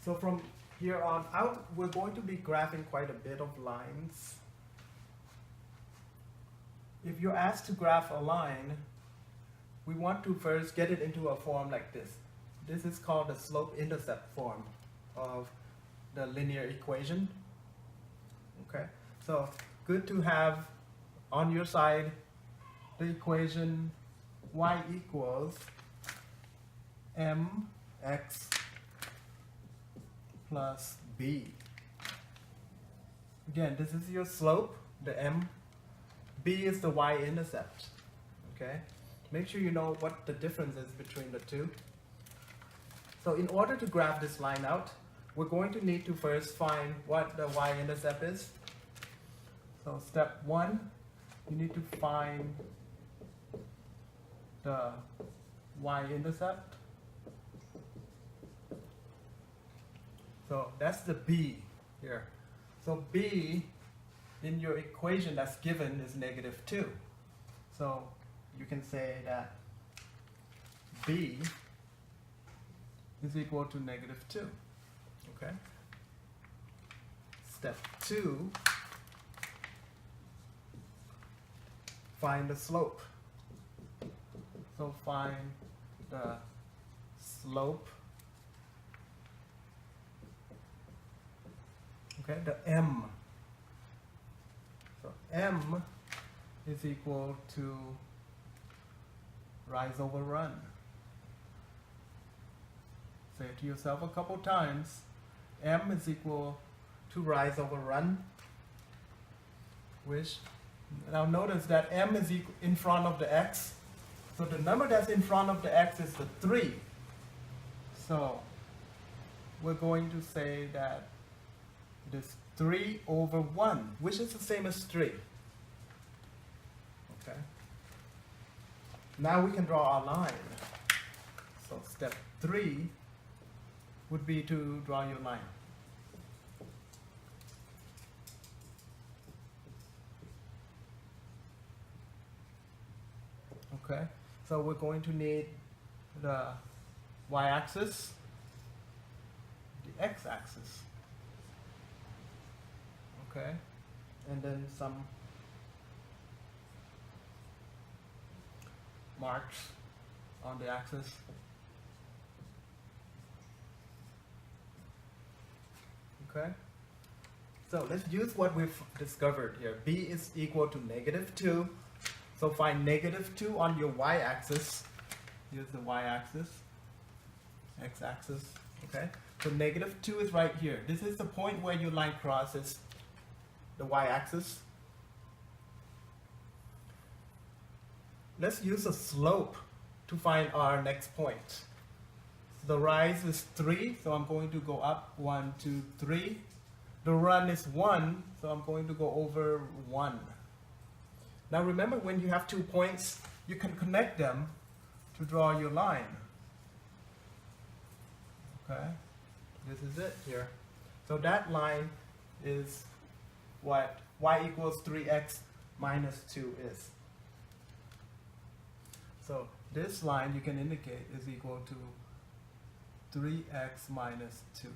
So from here on out, we're going to be graphing quite a bit of lines. If you're asked to graph a line, we want to first get it into a form like this. This is called the slope-intercept form of the linear equation. Okay, so good to have on your side the equation y equals mx plus b. Again, this is your slope, the m. B is the y-intercept. Okay, make sure you know what the difference is between the two. So in order to graph this line out, we're going to need to first find what the y-intercept is. So step 1, you need to find the y-intercept. So that's the b here. So b in your equation that's given is -2. So you can say that b is equal to -2. Okay. Step 2, find the slope. So find the slope. Okay, the m. So m is equal to rise over run. Say it to yourself a couple times. M is equal to rise over run, which, now notice that m is in front of the x. So the number that's in front of the x is the 3. So we're going to say that it is 3 over 1, which is the same as 3. Okay. Now we can draw our line. So step 3 would be to draw your line. Okay, so we're going to need the y-axis, the x-axis, okay, and then some marks on the axis. Okay, so let's use what we've discovered here. B is equal to -2. So find -2 on your y-axis. Here's the y-axis, x-axis. Okay, so -2 is right here. This is the point where your line crosses the y-axis. Let's use a slope to find our next point. The rise is 3, so I'm going to go up 1, 2, 3. The run is 1, so I'm going to go over 1. Now remember, when you have 2 points, you can connect them to draw your line. Okay, this is it here. So that line is what y equals 3x minus 2 is. So this line you can indicate is equal to 3x minus 2.